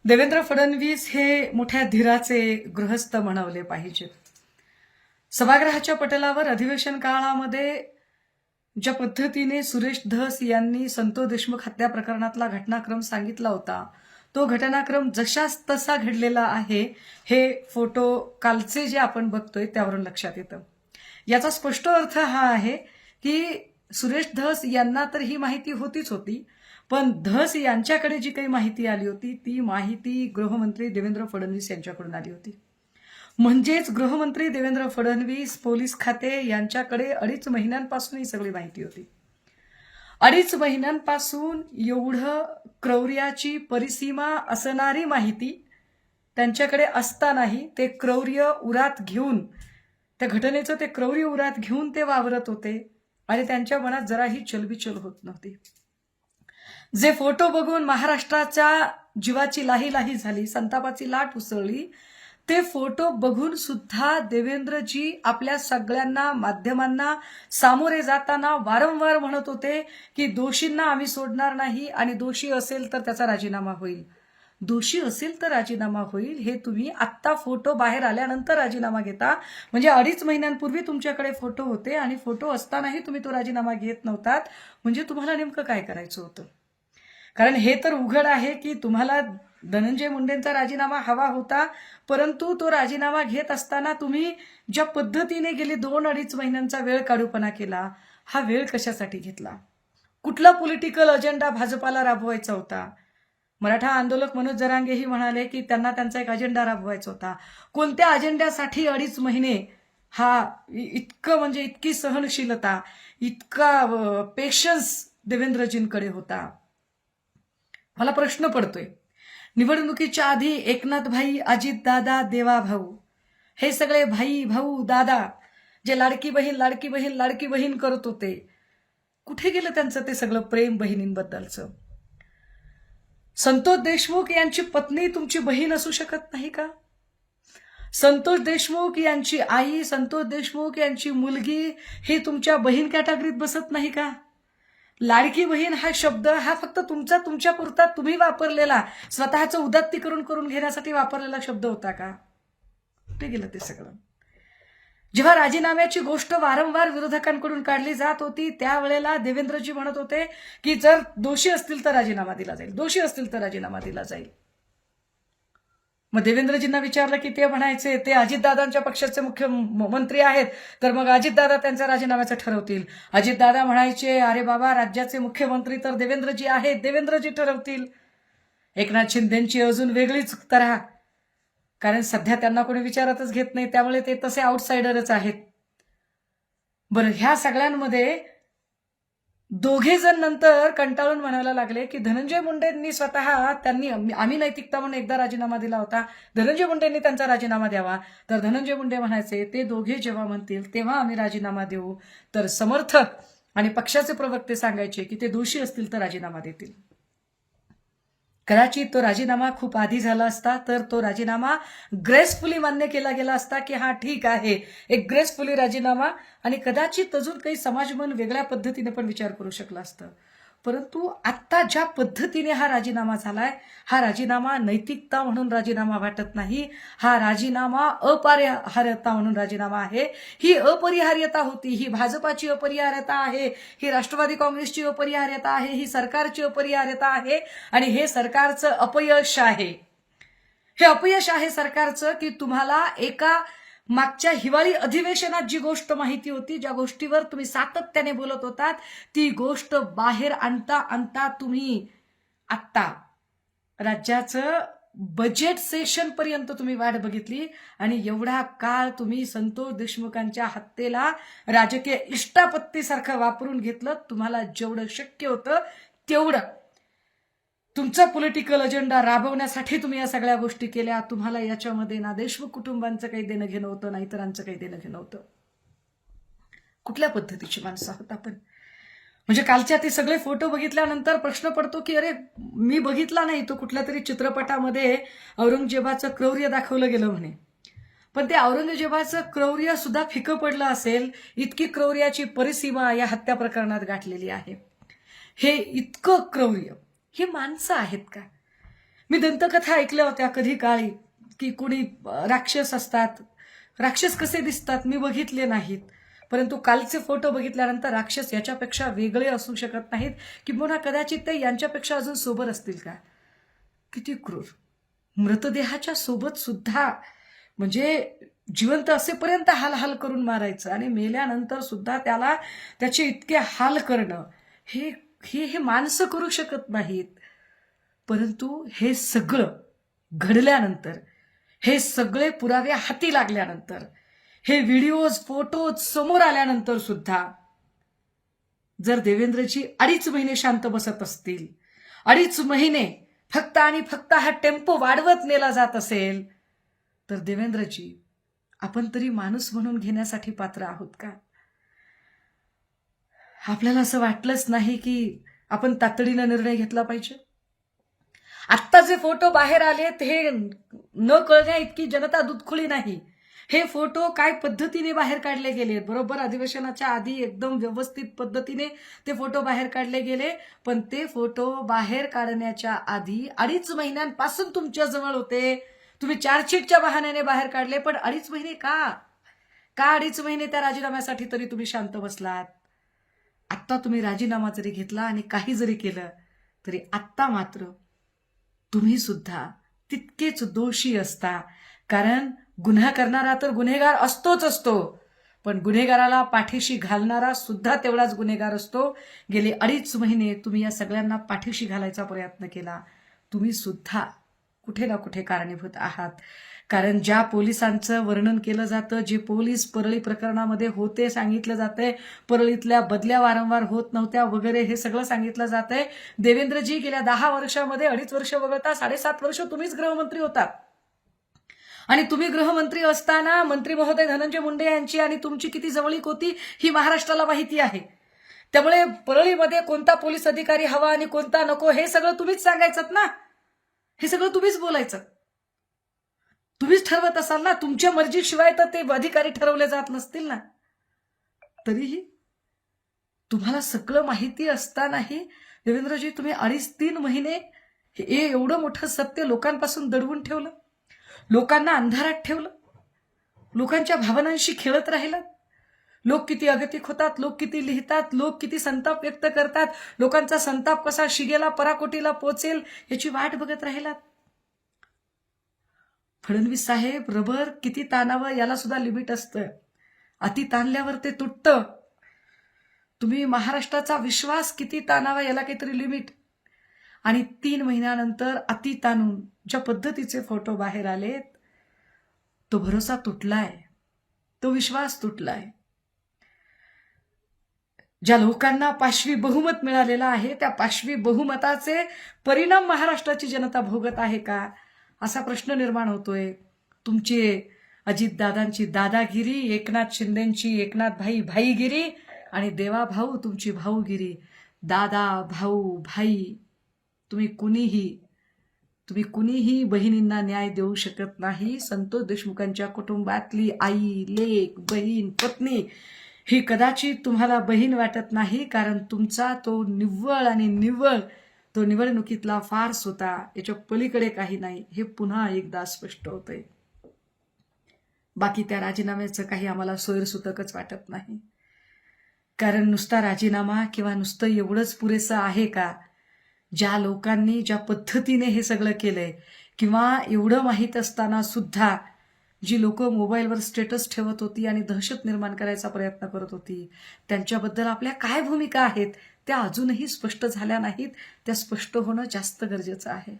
देवेंद्र फडणवीस हे मोठ्या धीराचे गृहस्थ म्हणवले पाहिजेत. सभागृहाच्या पटलावर अधिवेशन काळामध्ये ज्या पद्धतीने सुरेश धस यांनी संतोष देशमुख हत्या प्रकरणातला घटनाक्रम सांगितला होता, तो घटनाक्रम जशाच तसा घडलेला आहे हे फोटो कालचे जे आपण बघतोय त्यावरून लक्षात येतं. याचा स्पष्ट अर्थ हा आहे की सुरेश धस यांना तर ही माहिती होतीच होती, पण धस यांच्याकडे जी काही माहिती आली होती ती माहिती गृहमंत्री देवेंद्र फडणवीस यांच्याकडून आली होती. म्हणजेच गृहमंत्री देवेंद्र फडणवीस, पोलीस खाते यांच्याकडे 2.5 महिन्यांपासून ही सगळी माहिती होती. 2.5 महिन्यांपासून एवढं क्रौर्याची परिसीमा असणारी माहिती त्यांच्याकडे असतानाही ते क्रौर्य उरात घेऊन, त्या घटनेचं ते क्रौर्य उरात घेऊन ते वावरत होते आणि त्यांच्या मनात जराही चलबिचल होत नव्हती. जे फोटो बघून महाराष्ट्राच्या जीवाची लाही झाली, संतापाची लाट उसळली, ते फोटो बघून सुद्धा देवेंद्रजी आपल्या सगळ्यांना माध्यमांना सामोरे जाताना वारंवार म्हणत होते की दोषींना आम्ही सोडणार नाही आणि दोषी असेल तर त्याचा राजीनामा होईल. दोषी असेल तर राजीनामा होईल हे तुम्ही आत्ता फोटो बाहेर आल्यानंतर राजीनामा घेता. म्हणजे 2.5 महिन्यांपूर्वी तुमच्याकडे फोटो होते आणि फोटो असतानाही तुम्ही तो राजीनामा घेत नव्हतात. म्हणजे तुम्हाला नेमकं काय करायचं होतं? कारण हे तर उघड आहे की तुम्हाला धनंजय मुंडेंचा राजीनामा हवा होता, परंतु तो राजीनामा घेत असताना तुम्ही ज्या पद्धतीने गेली 2-2.5 महिन्यांचा वेळ काढूपणा केला, हा वेळ कशासाठी घेतला? कुठला पॉलिटिकल अजेंडा भाजपाला राबवायचा होता? मराठा आंदोलक मनोज जरांगेही म्हणाले की त्यांना त्यांचा एक अजेंडा राबवायचा होता. कोणत्या अजेंड्यासाठी 2.5 महिने? हा इतकं म्हणजे इतकी सहनशीलता, इतका पेशन्स देवेंद्रजींकडे होता. मला प्रश्न पडतोय, निवडणुकीच्या आधी एकनाथ भाई, अजित दादा, देवा भाऊ हे सगळे भाई भाऊ दादा जे लाडकी बहीण करत होते, कुठे गेलं त्यांचं ते सगळं प्रेम बहिणींबद्दलचं? संतोष देशमुख यांची पत्नी तुमची बहीण असू शकत नाही का? संतोष देशमुख यांची आई, संतोष देशमुख यांची मुलगी ही तुमच्या बहीण कॅटेगरीत बसत नाही का? लाडकी बहीण हा शब्द हा फक्त तुमच्या पुरता तुम्ही वापरलेला, स्वतःचं उदात्तीकरण करून घेण्यासाठी वापरलेला शब्द होता का? कुठे गेलं ते सगळं? जेव्हा राजीनाम्याची गोष्ट वारंवार विरोधकांकडून काढली जात होती त्यावेळेला देवेंद्रजी म्हणत होते की जर दोषी असतील तर राजीनामा दिला जाईल, दोषी असतील तर राजीनामा दिला जाईल. मग देवेंद्रजींना विचारलं की ते म्हणायचे ते अजितदादांच्या पक्षाचे मुख्यमंत्री आहेत, तर मग अजितदादा त्यांच्या राजीनाम्याचं ठरवतील. अजितदादा म्हणायचे अरे बाबा, राज्याचे मुख्यमंत्री तर देवेंद्रजी आहेत, देवेंद्रजी ठरवतील. एकनाथ शिंदेची अजून वेगळीच तऱ्हा, कारण सध्या त्यांना कोणी विचारातच घेत नाही, त्यामुळे ते तसे आउटसाइडरच आहेत. बरं, ह्या सगळ्यांमध्ये दोघे जण नंतर कंटाळून म्हणायला लागले की धनंजय मुंडेंनी स्वतः त्यांनी आम्ही नैतिकता म्हणून एकदा राजीनामा दिला होता, धनंजय मुंडेंनी त्यांचा राजीनामा द्यावा. तर धनंजय मुंडे म्हणायचे ते दोघे जेव्हा म्हणतील तेव्हा आम्ही राजीनामा देऊ. तर समर्थक आणि पक्षाचे प्रवक्ते सांगायचे की ते दोषी असतील तर राजीनामा देतील. कदाचित तो राजीनामा खूप आधी झाला असता तर तो राजीनामा ग्रेसफुली मान्य केला गेला असता की हा ठीक आहे, एक ग्रेसफुली राजीनामा, आणि कदाचित अजून काही समाजमन वेगळ्या पद्धतीने पण विचार करू शकला असतं. परंतु आत्ता ज्या पद्धतीने हा राजीनामा झालाय, हा राजीनामा नैतिकता म्हणून राजीनामा वाटत नाही, हा राजीनामा अपरिहार्यता म्हणून राजीनामा आहे. ही अपरिहार्यता होती, ही भाजपाची अपरिहार्यता आहे, ही राष्ट्रवादी काँग्रेसची अपरिहार्यता आहे, ही सरकारची अपरिहार्यता आहे आणि हे सरकारचं अपयश आहे. हे अपयश आहे सरकारचं की तुम्हाला एका मागच्या हिवाळी अधिवेशनात जी गोष्ट माहिती होती, ज्या गोष्टीवर तुम्ही सातत्याने बोलत होतात, ती गोष्ट बाहेर आणता तुम्ही आत्ता राज्याचं बजेट सेशन पर्यंत तुम्ही वाट बघितली आणि एवढा काळ तुम्ही संतोष देशमुखांच्या हत्येला राजकीय इष्टापत्तीसारखं वापरून घेतलं. तुम्हाला जेवढं शक्य होतं तेवढं तुमचा पॉलिटिकल अजेंडा राबवण्यासाठी तुम्ही या सगळ्या गोष्टी केल्या. तुम्हाला याच्यामध्ये ना देशमुख कुटुंबांचं काही देणं घेणं होतं, ना इतरांचं काही देणं घेणं होतं. कुठल्या पद्धतीची माणसं आहोत आपण? म्हणजे कालच्या ते सगळे फोटो बघितल्यानंतर प्रश्न पडतो की अरे, मी बघितला नाही तो कुठल्या तरी चित्रपटामध्ये औरंगजेबाचं क्रौर्य दाखवलं गेलं म्हणे, पण ते औरंगजेबाचं क्रौर्य सुद्धा फिकं पडलं असेल, इतकी क्रौर्याची परिसीमा या हत्या प्रकरणात गाठलेली आहे. हे इतकं क्रौर्य, हे माणसं आहेत का? मी दंतकथा ऐकल्या होत्या कधी काळी की कोणी राक्षस असतात. राक्षस कसे दिसतात मी बघितले नाहीत, परंतु कालचे फोटो बघितल्यानंतर राक्षस याच्यापेक्षा वेगळे असू शकत नाहीत, किंबहुना कदाचित ते यांच्यापेक्षा अजून सोबर असतील का. किती क्रूर. मृतदेहाच्या सोबत सुद्धा म्हणजे जिवंत असेपर्यंत हाल हाल करून मारायचं आणि मेल्यानंतर सुद्धा त्याला त्याचे इतके हाल करणं हे हे हे माणसं करू शकत नाहीत. परंतु हे सगळं घडल्यानंतर, हे सगळे पुरावे हाती लागल्यानंतर, हे व्हिडिओज फोटोज समोर आल्यानंतर सुद्धा जर देवेंद्रजी 2.5 महिने शांत बसत असतील, 2.5 महिने फक्त आणि फक्त हा टेम्पो वाढवत नेला जात असेल, तर देवेंद्रजी आपण तरी माणूस म्हणून घेण्यासाठी पात्र आहोत का. आपल्याला असं वाटलंच नाही की आपण तातडीनं निर्णय घेतला पाहिजे. आत्ता जे फोटो बाहेर आलेत हे न कळण्या इतकी जनता दुधखुळी नाही. हे फोटो काय पद्धतीने बाहेर काढले गेलेत, बरोबर अधिवेशनाच्या आधी एकदम व्यवस्थित पद्धतीने ते फोटो बाहेर काढले गेले, पण ते फोटो बाहेर काढण्याच्या आधी 2.5 महिन्यांपासून तुमच्या जवळ होते. तुम्ही चार्जशीटच्या बहाण्याने बाहेर काढले, पण 2.5 महिने का 2.5 महिने त्या राजीनाम्यासाठी तरी तुम्ही शांत बसलात. आत्ता तुम्ही राजीनामा जरी घेतला आणि काही जरी केलं तरी आत्ता मात्र तुम्ही सुद्धा तितकेच दोषी असता. कारण गुन्हा करणारा तर गुन्हेगार असतोच असतो, पण गुन्हेगाराला पाठीशी घालणारा सुद्धा तेवढाच गुन्हेगार असतो. गेले 2.5 महिने तुम्ही या सगळ्यांना पाठीशी घालायचा प्रयत्न केला. तुम्ही सुद्धा कुठे ना कुठे कारणीभूत आहात. कारण ज्या पोलिसांचं वर्णन केलं जातं, जे पोलीस परळी प्रकरणामध्ये होते सांगितलं जातंय, परळीतल्या बदल्या वारंवार होत नव्हत्या वगैरे हे सगळं सांगितलं जातंय. देवेंद्रजी गेल्या 10 वर्षामध्ये 2.5 वर्ष वगळता 7.5 वर्ष तुम्हीच गृहमंत्री होता. आणि तुम्ही गृहमंत्री असताना मंत्री महोदय धनंजय मुंडे यांची आणि तुमची किती जवळीक होती ही महाराष्ट्राला माहिती आहे. त्यामुळे परळीमध्ये कोणता पोलीस अधिकारी हवा आणि कोणता नको हे सगळं तुम्हीच सांगायचं ना. हे सगळं तुम्हीच बोलायचं. तुम्हीच ठरवत असाल ना. तुमच्या मर्जीशिवाय तर ते अधिकारी ठरवले जात नसतील ना. तरीही तुम्हाला सगळं माहिती असतानाही देवेंद्रजी तुम्ही 2.5-3 महिने हे एवढं मोठं सत्य लोकांपासून दडवून ठेवलं, लोकांना अंधारात ठेवलं, लोकांच्या भावनांशी खेळत राहिलात. लोक किती अगतिक होतात, लोक किती लिहितात, लोक किती संताप व्यक्त करतात, लोकांचा संताप कसा शिगेला पराकोटीला पोचेल याची वाट बघत राहिलात. फडणवीस साहेब रबर किती ताणावं याला सुद्धा लिमिट असतं. अति ताणल्यावर ते तुटतं. तुम्ही महाराष्ट्राचा विश्वास किती ताणावा याला काहीतरी लिमिट. आणि 3 महिन्यानंतर अति ताणून ज्या पद्धतीचे फोटो बाहेर आलेत, तो भरोसा तुटलाय, तो विश्वास तुटलाय. ज्या लोकांना 5वी बहुमत मिळालेलं आहे त्या 5वी बहुमताचे परिणाम महाराष्ट्राची जनता भोगत आहे का असा प्रश्न निर्माण होतोय. तुमची अजितदादांची दादागिरी, एकनाथ शिंदेंची एकनाथ भाई भाईगिरी आणि देवा भाऊ तुमची भाऊगिरी. दादा भाऊ भाई तुम्ही कुणीही बहिणींना न्याय देऊ शकत नाही. संतोष देशमुखांच्या कुटुंबातली आई, लेक, बहीण, पत्नी ही कदाचित तुम्हाला बहीण वाटत नाही, कारण तुमचा तो निव्वळ आणि निव्वळ तो निवडणुकीतला फार्स होता. याच्या पलीकडे काही नाही हे पुन्हा एकदा स्पष्ट होतंय. बाकी त्या राजीनाम्याचं काही आम्हाला सोयरसुतकच वाटत नाही. कारण नुसता राजीनामा किंवा नुसतं एवढंच पुरेसं आहे का. ज्या लोकांनी ज्या पद्धतीने हे सगळं केलंय, किंवा एवढं माहीत असताना सुद्धा जी लोक मोबाईलवर स्टेटस ठेवत होती आणि दहशत निर्माण करायचा प्रयत्न करत होती, त्यांच्याबद्दल आपल्या काय भूमिका आहेत त्या अजूनही स्पष्ट झाल्या नाहीत. त्या स्पष्ट होणं जास्त गरजेचं आहे.